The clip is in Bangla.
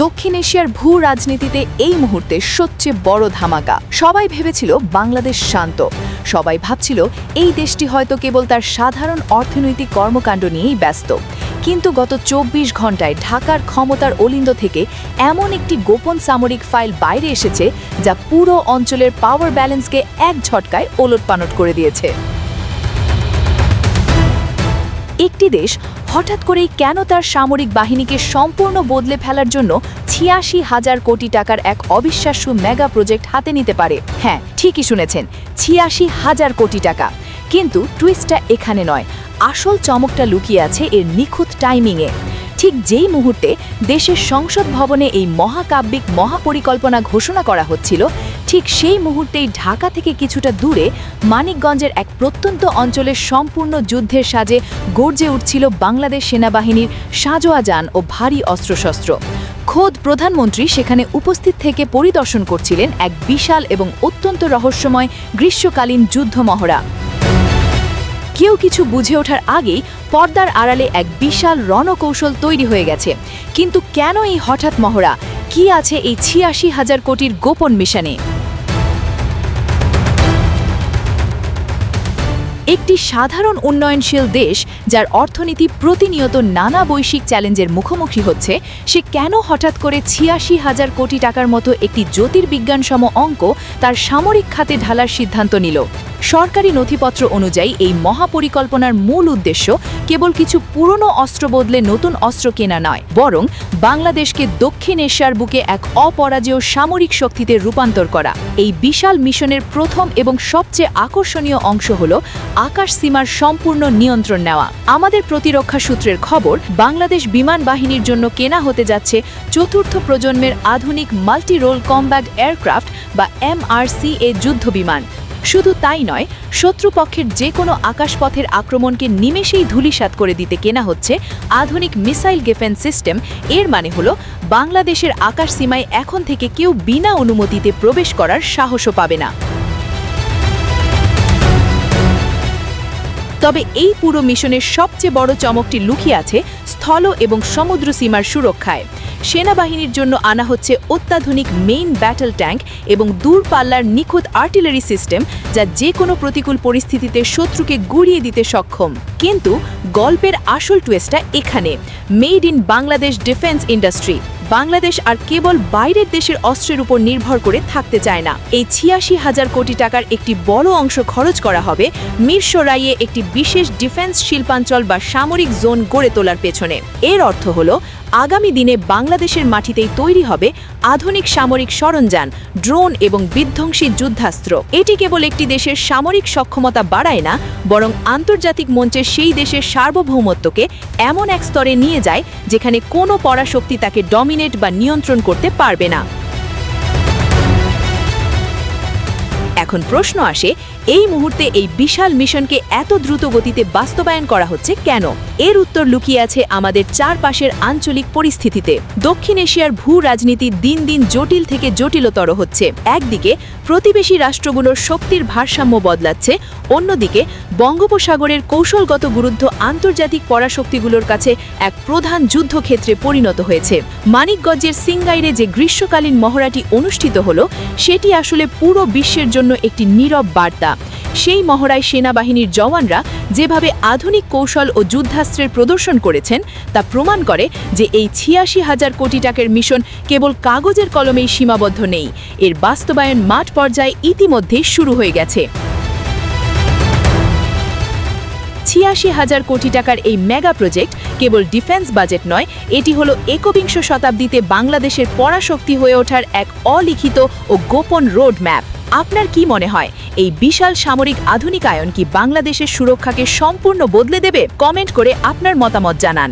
দক্ষিণ এশিয়ার ভূ রাজনীতিতে এই মুহূর্তে সবচেয়ে বড় ধামাকা। সবাই ভেবেছিল বাংলাদেশ শান্ত, সবাই ভাবছিল এই দেশটি হয়তো কেবল তার সাধারণ অর্থনৈতিক কর্মকাণ্ড নিয়েই ব্যস্ত। কিন্তু গত ২৪ ঘন্টায় ঢাকার ক্ষমতার অলিন্দ থেকে এমন একটি গোপন সামরিক ফাইল বাইরে এসেছে যা পুরো অঞ্চলের পাওয়ার ব্যালেন্সকে এক ঝটকায় ওলটপালট করে দিয়েছে। একটি দেশ হঠাৎ করেই কেন তার সামরিক বাহিনীকে সম্পূর্ণ বদলে ফেলার জন্য ৮৬,০০০ কোটি টাকার এক অবিশ্বাস্য মেগা প্রজেক্ট হাতে নিতে পারে? হ্যাঁ, ঠিকই শুনেছেন, ৮৬,০০০ কোটি টাকা। কিন্তু টুইস্টটা এখানে নয়, আসল চমকটা লুকিয়ে আছে এর নিখুঁত টাইমিংয়ে। ঠিক যেই মুহূর্তে দেশের সংসদ ভবনে এই মহাকাব্যিক মহাপরিকল্পনা ঘোষণা করা হচ্ছিল, ঠিক সেই মুহূর্তেই ঢাকা থেকে কিছুটা দূরে মানিকগঞ্জের এক প্রত্যন্ত অঞ্চলের সম্পূর্ণ যুদ্ধের সাজে গর্জে উঠছিল বাংলাদেশ সেনাবাহিনীর সাঁজোয়া যান ও ভারী অস্ত্রশস্ত্র। খোদ প্রধানমন্ত্রী সেখানে উপস্থিত থেকে পরিদর্শন করছিলেন এক বিশাল এবং অত্যন্ত রহস্যময় গ্রীষ্মকালীন যুদ্ধ মহড়া। কেউ কিছু বুঝে ওঠার আগেই পর্দার আড়ালে এক বিশাল রণকৌশল তৈরি হয়ে গেছে। কিন্তু কেন এই হঠাৎ মহড়া? কি আছে এই ৮৬,০০০ কোটির গোপন মিশনে? একটি সাধারণ উন্নয়নশীল দেশ যার অর্থনীতি প্রতিনিয়ত নানা বৈশ্বিক চ্যালেঞ্জের মুখোমুখি হচ্ছে, সে কেন হঠাৎ করে ৮৬,০০০ কোটি টাকার মতো একটি জ্যোতির্বিজ্ঞানসম অঙ্ক তার সামরিক খাতে ঢালার সিদ্ধান্ত নিল? সরকারি নথিপত্র অনুযায়ী এই মহাপরিকল্পনার মূল উদ্দেশ্য কেবল কিছু পুরনো অস্ত্র বদলে নতুন অস্ত্র কেনা নয়, বরং বাংলাদেশকে দক্ষিণ এশিয়ার বুকে এক অপরাজেয় সামরিক শক্তিতে রূপান্তর করা। এই বিশাল মিশনের প্রথম এবং সবচেয়ে আকর্ষণীয় অংশ হল আকাশ সীমার সম্পূর্ণ নিয়ন্ত্রণ নেওয়া। আমাদের প্রতিরক্ষা সূত্রের খবর, বাংলাদেশ বিমান বাহিনীর জন্য কেনা হতে যাচ্ছে চতুর্থ প্রজন্মের আধুনিক মাল্টি রোল কমব্যাট এয়ারক্রাফট বা MRCA যুদ্ধ বিমান। শুধু তাই নয়, শত্রুপক্ষের যে কোনো আকাশপথের আক্রমণকে নিমেষেই ধূলিসাৎ করে দিতে কেনা হচ্ছে আধুনিক মিসাইল ডিফেন্স সিস্টেম। এর মানে হলো বাংলাদেশের আকাশ সীমায় এখন থেকে কেউ বিনা অনুমতিতে প্রবেশ করার সাহসও পাবে না। তবে এই পুরো মিশনের সবচেয়ে বড় চমকটি লুকিয়ে আছে স্থল এবং সমুদ্র সীমার সুরক্ষায়। সেনাবাহিনীর জন্য আনা হচ্ছে অত্যাধুনিক মেইন ব্যাটল ট্যাঙ্ক এবং দূরপাল্লার নিখুঁত আর্টিলারি সিস্টেম, যা যে কোনো প্রতিকূল পরিস্থিতিতে শত্রুকে গুড়িয়ে দিতে সক্ষম। কিন্তু গল্পের আসল টুইস্টটা এখানে, made in Bangladesh defence industry. Bangladesh আর কেবল বাইরের দেশের অস্ত্রের উপর নির্ভর করে থাকতে চায় না। এই ৮৬,০০০ কোটি টাকার একটি বড় অংশ খরচ করা হবে মিরসরাইয়ে একটি বিশেষ ডিফেন্স শিল্পাঞ্চল বা সামরিক জোন গড়ে তোলার পেছনে। এর অর্থ হলো আগামী দিনে বাংলাদেশের মাটিতেই তৈরি হবে আধুনিক সামরিক সরঞ্জাম, ড্রোন এবং বিধ্বংসী যুদ্ধাস্ত্র। এটি কেবল একটি দেশের সামরিক সক্ষমতা বাড়ায় না, বরং আন্তর্জাতিক মঞ্চে সেই দেশের সার্বভৌমত্বকে এমন এক স্তরে নিয়ে যায় যেখানে কোনো পরাশক্তি তাকে ডমিনেট বা নিয়ন্ত্রণ করতে পারবে না। এখন প্রশ্ন আসে, এই মুহূর্তে এই বিশাল মিশনকে এত দ্রুত গতিতে বাস্তবায়ন করা হচ্ছে কেন? এর উত্তর লুকিয়ে আছে আমাদের চারপাশের আঞ্চলিক পরিস্থিতিতে। দক্ষিণ এশিয়ার ভূ রাজনীতি দিন দিন জটিল থেকে জটিলতর হচ্ছে। একদিকে প্রতিবেশী রাষ্ট্রগুলোর শক্তির ভারসাম্য বদলাচ্ছে, অন্যদিকে বঙ্গোপসাগরের কৌশলগত গুরুত্ব আন্তর্জাতিক পরাশক্তিগুলোর কাছে এক প্রধান যুদ্ধক্ষেত্রে পরিণত হয়েছে। মানিকগঞ্জের সিঙ্গাইরে যে গ্রীষ্মকালীন মহড়াটি অনুষ্ঠিত হলো, সেটি আসলে পুরো বিশ্বের জন্য একটি নীরব বার্তা। সেই মহড়ায় সেনাবাহিনীর জওয়ানরা যেভাবে আধুনিক কৌশল ও যুদ্ধাস্ত্রের প্রদর্শন করেছেন, তা প্রমাণ করে যে এই ৮৬,০০০ কোটি টাকার মিশন কেবল কাগজের কলমেই সীমাবদ্ধ নেই, এর বাস্তবায়ন মাঠ পর্যায়ে ইতিমধ্যেই শুরু হয়ে গেছে। ৮৬,০০০ কোটি টাকার এই মেগা প্রজেক্ট কেবল ডিফেন্স বাজেট নয়, এটি হলো একবিংশ শতাব্দীতে বাংলাদেশের পরাশক্তি হয়ে ওঠার এক অলিখিত ও গোপন রোড ম্যাপ। আপনার কি মনে হয়, এই বিশাল সামরিক আধুনিকায়ন কি বাংলাদেশের সুরক্ষাকে সম্পূর্ণ বদলে দেবে? কমেন্ট করে আপনার মতামত জানান।